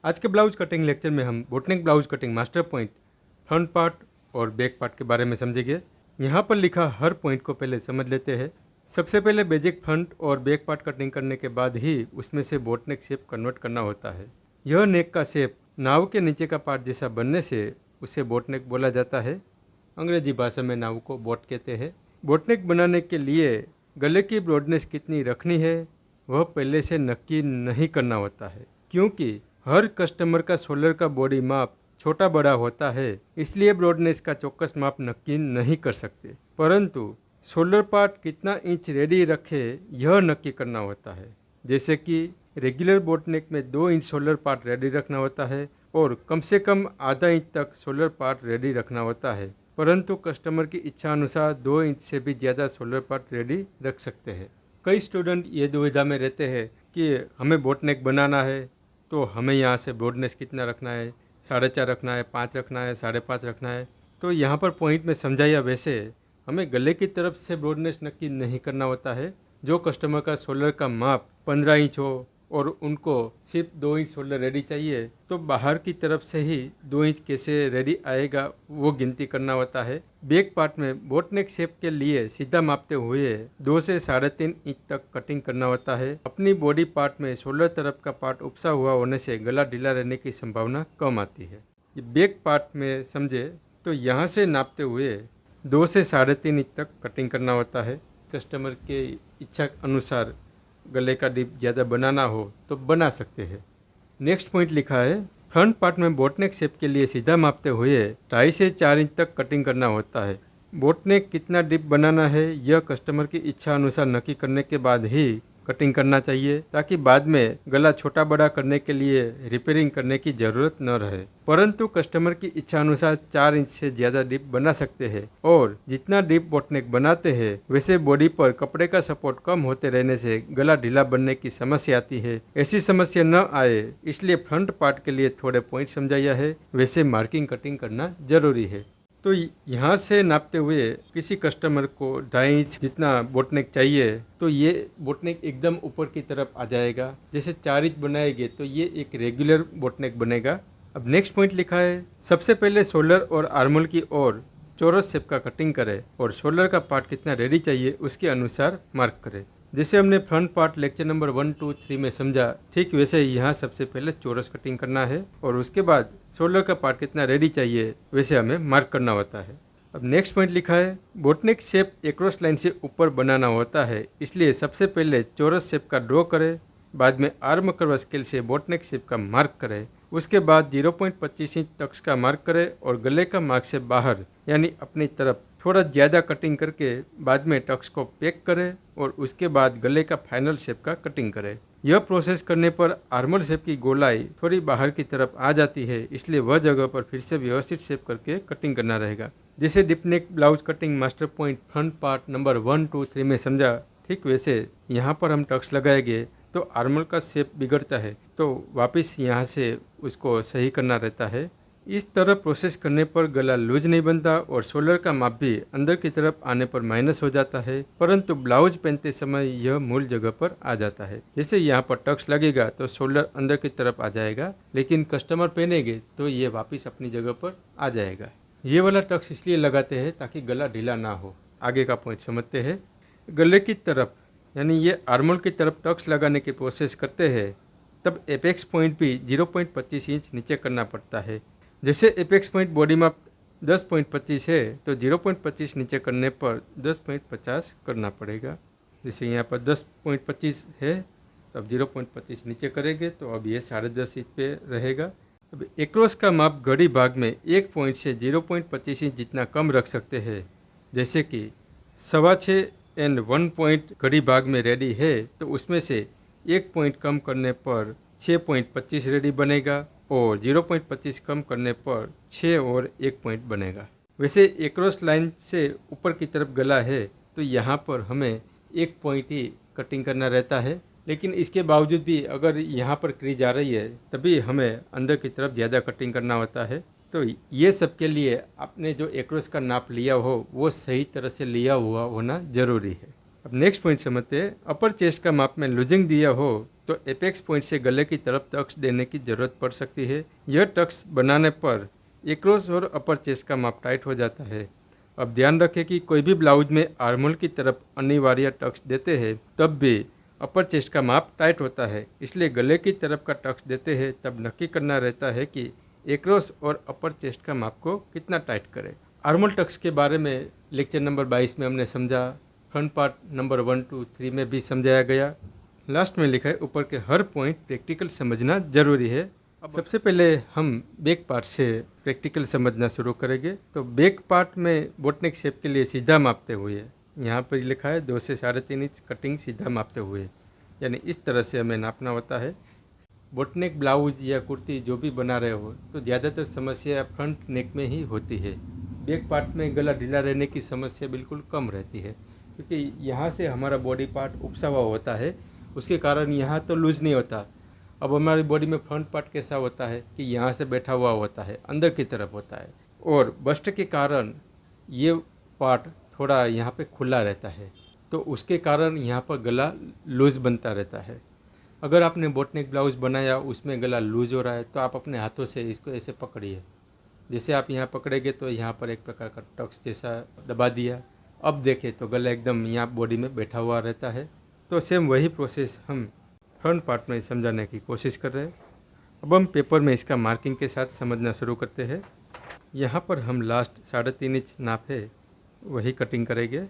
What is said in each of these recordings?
आज के blouse cutting lecture में हम boat neck blouse cutting master point, front part और बैक पार्ट के बारे में समझेंगे। यहाँ पर लिखा हर पॉइंट को पहले समझ लेते हैं। सबसे पहले बेसिक फ्रंट और बैक पार्ट कटिंग करने के बाद ही उसमें से बोटनेक शेप कन्वर्ट करना होता है। यह नेक का शेप नाव के नीचे का पार्ट जैसा बनने से उसे बोटनेक बोला जाता है। अंग्रेजी भाषा में नाव को बोट कहते हैं। बोटनेक बनाने के लिए गले की ब्रॉडनेस कितनी रखनी है वह पहले से नक्की नहीं करना होता है, क्योंकि हर कस्टमर का शोल्डर का बॉडी माप छोटा बड़ा होता है, इसलिए ब्रॉडनेस का चौकस माप नक्की नहीं कर सकते। परंतु शोल्डर पार्ट कितना इंच रेडी रखे यह नक्की करना होता है। जैसे कि रेगुलर बोटनेक में 2 इंच शोल्डर पार्ट रेडी रखना होता है और कम से कम आधा इंच तक शोल्डर पार्ट रेडी रखना होता है। परंतु कस्टमर की इच्छा अनुसार 2 इंच से भी ज़्यादा शोल्डर पार्ट रेडी रख सकते हैं। कई स्टूडेंट ये दुविधा में रहते हैं कि हमें बोटनेक बनाना है तो हमें यहाँ से ब्रॉडनेस कितना रखना है, 4.5 रखना है, 5 रखना है, 5.5 रखना है। तो यहाँ पर पॉइंट में समझाया वैसे हमें गले की तरफ से ब्रॉडनेस नक्की नहीं करना होता है। जो कस्टमर का शोल्डर का माप 15 इंच हो और उनको सिर्फ 2 इंच शोल्डर रेडी चाहिए तो बाहर की तरफ से ही 2 इंच कैसे रेडी आएगा वो गिनती करना होता है। बैक पार्ट में बोटनेक शेप के लिए सीधा मापते हुए 2 से 3.5 इंच तक कटिंग करना होता है। अपनी बॉडी पार्ट में शोल्डर तरफ का पार्ट उपसा हुआ होने से गला ढीला रहने की संभावना कम आती है। ये बैक पार्ट में समझे तो यहाँ से नापते हुए 2 से 3.5 इंच तक कटिंग करना होता है। कस्टमर के इच्छा अनुसार गले का डिप ज़्यादा बनाना हो तो बना सकते हैं। नेक्स्ट पॉइंट लिखा है फ्रंट पार्ट में बोटनेक शेप के लिए सीधा मापते हुए 2.5 से 4 इंच तक कटिंग करना होता है। बोटनेक कितना डिप बनाना है यह कस्टमर की इच्छा अनुसार नक्की करने के बाद ही कटिंग करना चाहिए, ताकि बाद में गला छोटा बड़ा करने के लिए रिपेयरिंग करने की ज़रूरत न रहे। परंतु कस्टमर की इच्छा अनुसार 4 इंच से ज़्यादा डिप बना सकते हैं और जितना डिप बोटनेक बनाते हैं वैसे बॉडी पर कपड़े का सपोर्ट कम होते रहने से गला ढीला बनने की समस्या आती है। ऐसी समस्या न आए इसलिए फ्रंट पार्ट के लिए थोड़े पॉइंट समझाया है, वैसे मार्किंग कटिंग करना जरूरी है। तो यहाँ से नापते हुए किसी कस्टमर को 2.5 इंच जितना बोटनेक चाहिए तो ये बोटनेक एकदम ऊपर की तरफ आ जाएगा। जैसे 4 इंच बनाएंगे तो ये एक रेगुलर बोटनेक बनेगा। अब नेक्स्ट पॉइंट लिखा है सबसे पहले शोल्डर और आर्मोल की ओर चौरस शेप का कटिंग करें और शोल्डर का पार्ट कितना रेडी चाहिए उसके अनुसार मार्क करें। जैसे हमने फ्रंट पार्ट लेक्चर नंबर 1, 2, 3 में समझा, ठीक वैसे ही यहाँ सबसे पहले चौरस कटिंग करना है और उसके बाद शोल्डर का पार्ट कितना रेडी चाहिए वैसे हमें मार्क करना होता है। अब नेक्स्ट पॉइंट लिखा है बोटनेक शेप एक्रॉस लाइन से ऊपर बनाना होता है, इसलिए सबसे पहले चौरस शेप का ड्रॉ करें, बाद में आर्म कर्व स्केल से बोटनेक शेप का मार्क करें, उसके बाद 0.25 इंच तक का मार्क करें और गले का मार्क से बाहर यानी अपनी तरफ थोड़ा ज़्यादा कटिंग करके बाद में टक्स को पैक करें और उसके बाद गले का फाइनल शेप का कटिंग करें। यह प्रोसेस करने पर आर्मल शेप की गोलाई थोड़ी बाहर की तरफ आ जाती है, इसलिए वह जगह पर फिर से व्यवस्थित शेप करके कटिंग करना रहेगा। जैसे deep neck blouse cutting master point front part number 1, 2, 3 में समझा, ठीक वैसे यहाँ पर हम टक्स लगाएंगे तो आर्मल का शेप बिगड़ता है तो वापस यहाँ से उसको सही करना रहता है। इस तरह प्रोसेस करने पर गला लूज नहीं बनता और शोल्डर का माप भी अंदर की तरफ आने पर माइनस हो जाता है, परंतु ब्लाउज पहनते समय यह मूल जगह पर आ जाता है। जैसे यहाँ पर टक्स लगेगा तो शोल्डर अंदर की तरफ आ जाएगा, लेकिन कस्टमर पहनेंगे तो ये वापस अपनी जगह पर आ जाएगा। ये वाला टक्स इसलिए लगाते हैं ताकि गला ढीला ना हो। आगे का पॉइंट समझते हैं। गले की तरफ यानी ये आर्मोल की तरफ टक्स लगाने की प्रोसेस करते हैं तब एपेक्स पॉइंट भी 0.25 इंच नीचे करना पड़ता है। जैसे एपेक्स पॉइंट बॉडी माप 10.25 है तो 0.25 नीचे करने पर 10.50 करना पड़ेगा। जैसे यहाँ पर 10.25 है तो अब 0.25 नीचे करेंगे तो अब ये 10.5 इंच पे रहेगा। अब एक्रॉस का माप घड़ी भाग में 1 पॉइंट से 0.25 इंच जितना कम रख सकते हैं। जैसे कि 6.25 एंड 1 पॉइंट घड़ी भाग में रेडी है तो उसमें से 1 पॉइंट कम करने पर 6.25 रेडी बनेगा और 0.25 कम करने पर 6 और 1 पॉइंट बनेगा। वैसे एक्रॉस लाइन से ऊपर की तरफ गला है तो यहाँ पर हमें 1 पॉइंट ही कटिंग करना रहता है, लेकिन इसके बावजूद भी अगर यहाँ पर क्रीज आ रही है तभी हमें अंदर की तरफ ज़्यादा कटिंग करना होता है। तो ये सब के लिए आपने जो एक्रॉस का नाप लिया हो वो सही तरह से लिया हुआ होना ज़रूरी है। अब नेक्स्ट पॉइंट समझते हैं। अपर चेस्ट का माप में लूजिंग दिया हो तो एपेक्स पॉइंट से गले की तरफ टक्स देने की ज़रूरत पड़ सकती है। यह टक्स बनाने पर एक्रोस और अपर चेस्ट का माप टाइट हो जाता है। अब ध्यान रखें कि कोई भी ब्लाउज में आर्मोल की तरफ अनिवार्य टक्स देते हैं तब भी अपर चेस्ट का माप टाइट होता है, इसलिए गले की तरफ का टक्स देते हैं तब नक्की करना रहता है कि एक्रोस और अपर चेस्ट का माप को कितना टाइट करें। आर्मोल टक्स के बारे में लेक्चर नंबर 22 में हमने समझा, फ्रंट पार्ट नंबर 1, 2, 3 में भी समझाया गया। लास्ट में लिखा है ऊपर के हर पॉइंट प्रैक्टिकल समझना जरूरी है। अब सबसे पहले हम बैक पार्ट से प्रैक्टिकल समझना शुरू करेंगे। तो बैक पार्ट में बोटनेक शेप के लिए सीधा मापते हुए, यहाँ पर लिखा है 2 से 3.5 इंच कटिंग सीधा मापते हुए, यानी इस तरह से हमें नापना होता है। बोटनेक ब्लाउज या कुर्ती जो भी बना रहे हो तो ज़्यादातर समस्या फ्रंट नेक में ही होती है। बैक पार्ट में गला ढीला रहने की समस्या बिल्कुल कम रहती है, क्योंकि यहाँ से हमारा बॉडी पार्ट उपसा हुआ होता है, उसके कारण यहाँ तो लूज़ नहीं होता। अब हमारी बॉडी में फ्रंट पार्ट कैसा होता है कि यहाँ से बैठा हुआ होता है, अंदर की तरफ होता है, और बस्ट के कारण ये पार्ट थोड़ा यहाँ पे खुला रहता है, तो उसके कारण यहाँ पर गला लूज़ बनता रहता है। अगर आपने बोटनेक ब्लाउज बनाया उसमें गला लूज़ हो रहा है तो आप अपने हाथों से इसको ऐसे पकड़िए। जैसे आप यहाँ पकड़ेंगे तो यहाँ पर एक प्रकार का टक्स जैसा दबा दिया। अब देखें तो गला एकदम यहाँ बॉडी में बैठा हुआ रहता है। तो सेम वही प्रोसेस हम फ्रंट पार्ट में समझाने की कोशिश कर रहे हैं। अब हम पेपर में इसका मार्किंग के साथ समझना शुरू करते हैं। यहाँ पर हम लास्ट 3.5 इंच नाप है वही कटिंग करेंगे।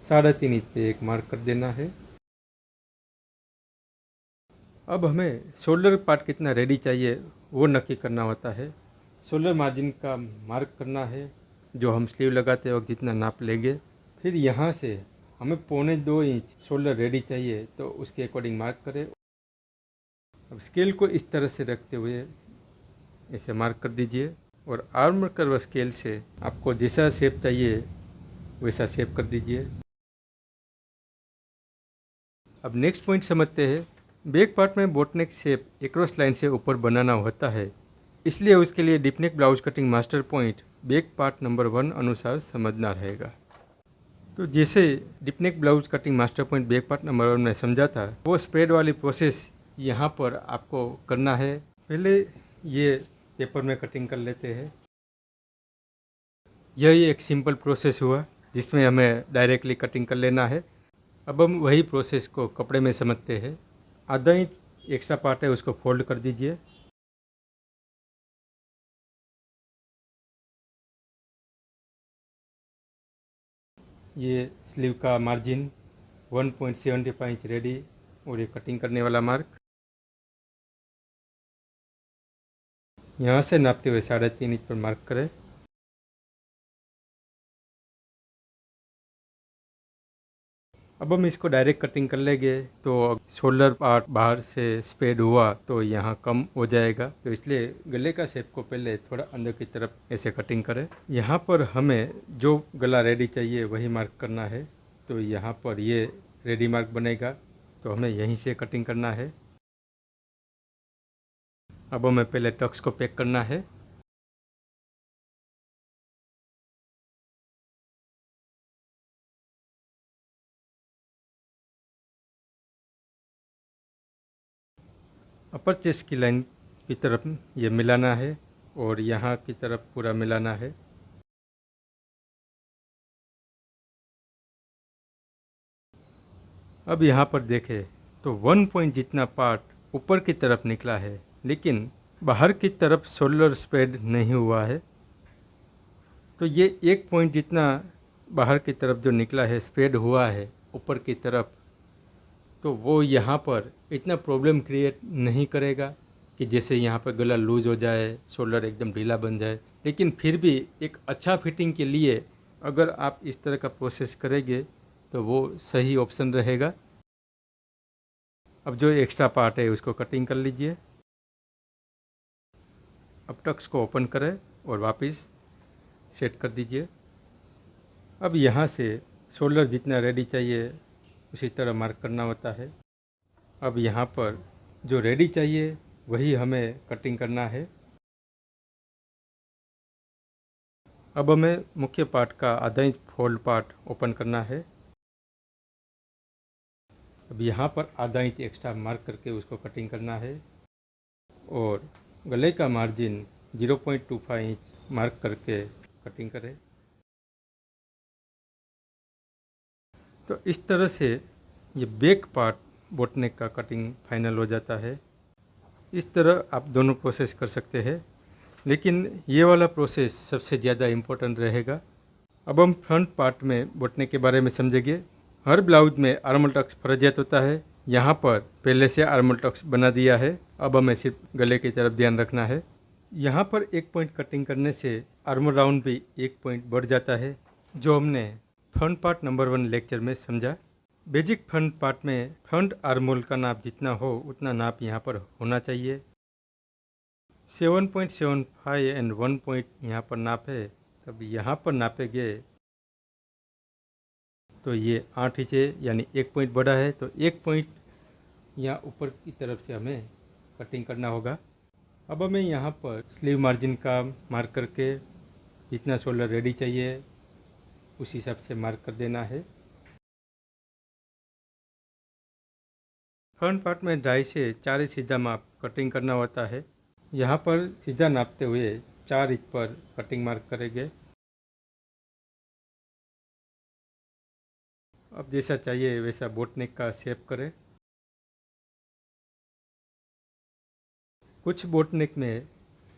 3.5 इंच पे एक मार्क कर देना है। अब हमें शोल्डर पार्ट कितना रेडी चाहिए वो नक्की करना होता है। शोल्डर मार्जिन का मार्क करना है, जो हम स्लीव लगाते वक्त जितना नाप लेंगे। फिर यहाँ से हमें 1.25 इंच शोल्डर रेडी चाहिए तो उसके अकॉर्डिंग मार्क करें। अब स्केल को इस तरह से रखते हुए इसे मार्क कर दीजिए, और आर्म कर्व स्केल से आपको जैसा शेप चाहिए वैसा शेप कर दीजिए। अब नेक्स्ट पॉइंट समझते हैं। बैक पार्ट में बोटनेक शेप एक्रॉस लाइन से ऊपर बनाना होता है, इसलिए उसके लिए deep neck blouse cutting master point back part number 1 अनुसार समझना रहेगा। तो जैसे deep neck blouse cutting master point back part number 1 में समझा था, वो स्प्रेड वाली प्रोसेस यहाँ पर आपको करना है। पहले ये पेपर में कटिंग कर लेते हैं। यही एक सिंपल प्रोसेस हुआ जिसमें हमें डायरेक्टली कटिंग कर लेना है। अब हम वही प्रोसेस को कपड़े में समझते हैं। आधा इंच एक्स्ट्रा पार्ट है उसको फोल्ड कर दीजिए। ये स्लीव का मार्जिन 1.75 इंच रेडी, और ये कटिंग करने वाला मार्क यहाँ से नापते हुए 3.5 इंच पर मार्क करें। अब हम इसको डायरेक्ट कटिंग कर लेंगे तो शोल्डर पार्ट बाहर से स्प्रेड हुआ तो यहाँ कम हो जाएगा, तो इसलिए गले का शेप को पहले थोड़ा अंदर की तरफ ऐसे कटिंग करें। यहाँ पर हमें जो गला रेडी चाहिए वही मार्क करना है, तो यहाँ पर ये रेडी मार्क बनेगा, तो हमें यहीं से कटिंग करना है। अब हमें पहले टक्स को पैक करना है। अपर चेस्ट की लाइन की तरफ ये मिलाना है और यहाँ की तरफ पूरा मिलाना है। अब यहाँ पर देखें तो 1 पॉइंट जितना पार्ट ऊपर की तरफ निकला है, लेकिन बाहर की तरफ शोल्डर स्प्रेड नहीं हुआ है। तो ये 1 पॉइंट जितना बाहर की तरफ जो निकला है, स्प्रेड हुआ है ऊपर की तरफ, तो वो यहाँ पर इतना प्रॉब्लम क्रिएट नहीं करेगा कि जैसे यहाँ पर गला लूज़ हो जाए, शोल्डर एकदम ढीला बन जाए। लेकिन फिर भी एक अच्छा फिटिंग के लिए अगर आप इस तरह का प्रोसेस करेंगे तो वो सही ऑप्शन रहेगा। अब जो एक्स्ट्रा पार्ट है उसको कटिंग कर लीजिए। अब टक्स को ओपन करें और वापस सेट कर दीजिए। अब यहाँ से शोल्डर जितना रेडी चाहिए उसी तरह मार्क करना होता है। अब यहाँ पर जो रेडी चाहिए वही हमें कटिंग करना है। अब हमें मुख्य पार्ट का आधा इंच फोल्ड पार्ट ओपन करना है। अब यहाँ पर आधा इंच एक्स्ट्रा मार्क करके उसको कटिंग करना है और गले का मार्जिन 0.25 इंच मार्क करके कटिंग करें। तो इस तरह से ये बैक पार्ट बोट नेक का कटिंग फाइनल हो जाता है। इस तरह आप दोनों प्रोसेस कर सकते हैं, लेकिन ये वाला प्रोसेस सबसे ज़्यादा इम्पोर्टेंट रहेगा। अब हम फ्रंट पार्ट में बोट नेक के बारे में समझेंगे। हर ब्लाउज में आर्मल टक्स फर्जियत होता है। यहाँ पर पहले से आर्मल टक्स बना दिया है, अब हमें सिर्फ गले की तरफ ध्यान रखना है। यहाँ पर एक पॉइंट कटिंग करने से आर्मल राउंड भी एक पॉइंट बढ़ जाता है, जो हमने फ्रंट पार्ट नंबर 1 लेक्चर में समझा। बेसिक फ्रंट पार्ट में फ्रंट आर्मोल का नाप जितना हो उतना नाप यहाँ पर होना चाहिए। 7.75 एंड 1 पॉइंट यहाँ पर नाप है, तब यहाँ पर नापेंगे तो ये 8 इंच है, यानी एक पॉइंट बड़ा है, तो एक पॉइंट यहाँ ऊपर की तरफ से हमें कटिंग करना होगा। अब हमें यहाँ पर स्लीव मार्जिन का मार्क करके जितना शोल्डर रेडी चाहिए उस हिसाब से मार्क कर देना है। फ्रंट पार्ट में 2.5 से 4 इंच सीधा माप कटिंग करना होता है। यहाँ पर सीधा नापते हुए 4 इंच पर कटिंग मार्क करेंगे। अब जैसा चाहिए वैसा बोट नेक का शेप करें। कुछ बोट नेक में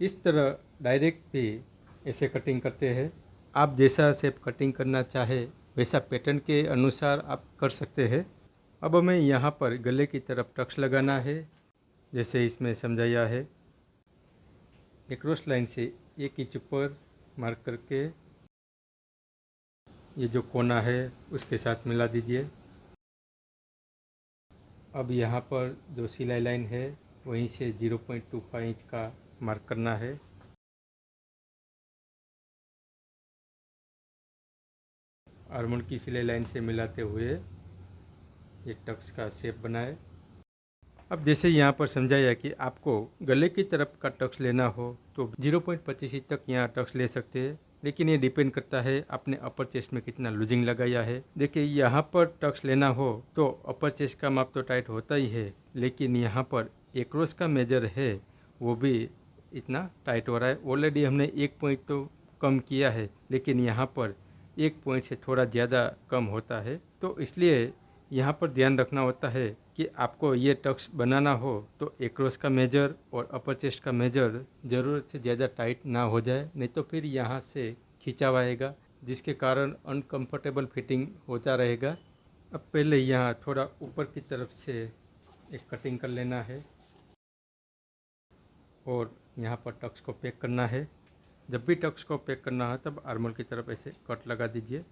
इस तरह डायरेक्ट भी ऐसे कटिंग करते हैं। आप जैसा शेप कटिंग करना चाहे वैसा पैटर्न के अनुसार आप कर सकते हैं। अब हमें यहाँ पर गले की तरफ टक्स लगाना है, जैसे इसमें समझाया है। एक क्रॉस लाइन से एक इंच ऊपर मार्क करके ये जो कोना है उसके साथ मिला दीजिए। अब यहाँ पर जो सिलाई लाइन है वहीं से 0.25 इंच का मार्क करना है। आर्मोल की सिलाई लाइन से मिलाते हुए ये टक्स का शेप बनाए। अब जैसे यहाँ पर समझाया कि आपको गले की तरफ का टक्स लेना हो तो 0.25 इंच तक यहाँ टक्स ले सकते हैं, लेकिन ये डिपेंड करता है आपने अपर चेस्ट में कितना लूजिंग लगाया है। देखिए यहाँ पर टक्स लेना हो तो अपर चेस्ट का माप तो टाइट होता ही है, लेकिन यहाँ पर एक्रोस का मेजर है वो भी इतना टाइट हो रहा है। ऑलरेडी हमने एक पॉइंट तो कम किया है, लेकिन यहाँ पर एक पॉइंट से थोड़ा ज़्यादा कम होता है, तो इसलिए यहाँ पर ध्यान रखना होता है कि आपको ये टक्स बनाना हो तो एक्रोस का मेजर और अपर चेस्ट का मेजर ज़रूरत से ज़्यादा टाइट ना हो जाए, नहीं तो फिर यहाँ से खिंचाव आएगा जिसके कारण अनकंफर्टेबल फिटिंग होता रहेगा। अब पहले यहाँ थोड़ा ऊपर की तरफ से एक कटिंग कर लेना है और यहाँ पर टक्स को पैक करना है। जब भी टक्स को पैक करना है तब आर्मोल की तरफ ऐसे कट लगा दीजिए।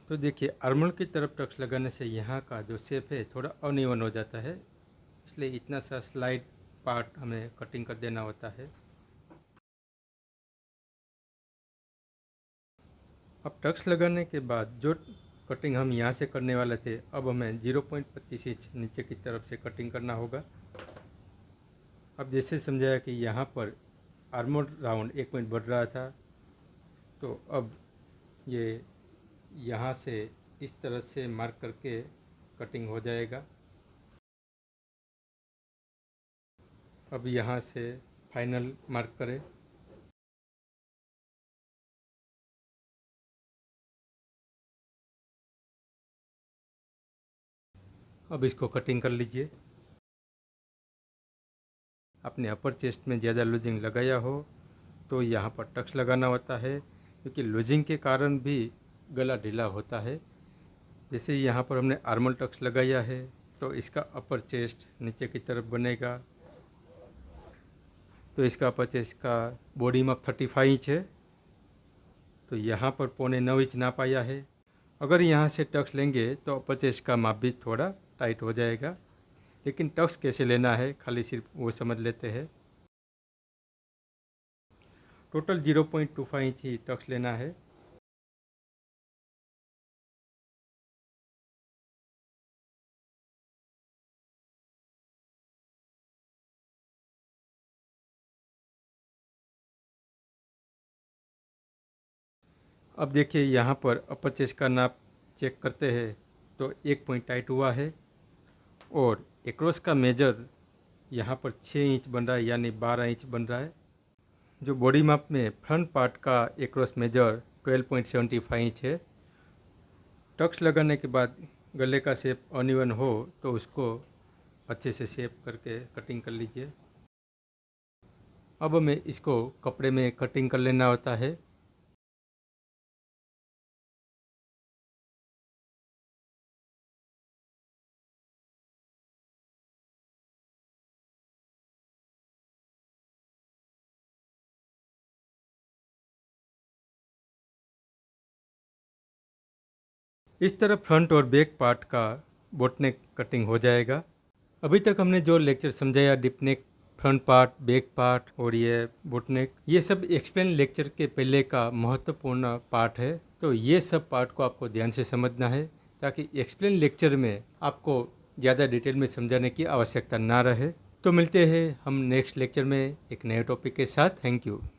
तो देखिए आर्मोल की तरफ टक्स लगाने से यहाँ का जो शेप है थोड़ा अनइवन हो जाता है, इसलिए इतना सा स्लाइड पार्ट हमें कटिंग कर देना होता है। अब टक्स लगाने के बाद जो कटिंग हम यहाँ से करने वाले थे, अब हमें 0.25 इंच नीचे की तरफ से कटिंग करना होगा। अब जैसे समझाया कि यहाँ पर आर्मोल राउंड एक पॉइंट बढ़ रहा था, तो अब ये यहाँ से इस तरह से मार्क करके कटिंग हो जाएगा। अब यहाँ से फाइनल मार्क करें। अब इसको कटिंग कर लीजिए। अपने अपर चेस्ट में ज़्यादा लूजिंग लगाया हो तो यहाँ पर टक्स लगाना होता है, क्योंकि लूजिंग के कारण भी गला ढीला होता है। जैसे यहाँ पर हमने आर्मल टक्स लगाया है तो इसका अपर चेस्ट नीचे की तरफ बनेगा, तो इसका अपर चेस्ट का बॉडी माप 35 इंच है, तो यहाँ पर 0.9 इंच नाप आया है। अगर यहाँ से टक्स लेंगे तो अपर चेस्ट का माप भी थोड़ा टाइट हो जाएगा, लेकिन टक्स कैसे लेना है खाली सिर्फ वो समझ लेते हैं। टोटल 0.25 इंच ही टक्स लेना है। अब देखिए यहाँ पर अपर चेस्ट का नाप चेक करते हैं तो 1 पॉइंट टाइट हुआ है और एक्रॉस का मेजर यहाँ पर 6 इंच बन रहा है, यानी 12 इंच बन रहा है। जो बॉडी माप में फ्रंट पार्ट का एक्रॉस मेजर 12.75 इंच है। टक्स लगाने के बाद गले का शेप अनइवन हो तो उसको अच्छे से शेप करके कटिंग कर लीजिए। अब हमें इसको कपड़े में कटिंग कर लेना होता है। इस तरह फ्रंट और बैक पार्ट का बोटनेक कटिंग हो जाएगा। अभी तक हमने जो लेक्चर समझाया, डिप नेक, फ्रंट पार्ट, बैक पार्ट और ये बोटनेक, ये सब एक्सप्लेन लेक्चर के पहले का महत्वपूर्ण पार्ट है। तो ये सब पार्ट को आपको ध्यान से समझना है ताकि एक्सप्लेन लेक्चर में आपको ज़्यादा डिटेल में समझाने की आवश्यकता ना रहे। तो मिलते हैं हम नेक्स्ट लेक्चर में एक नए टॉपिक के साथ। Thank you.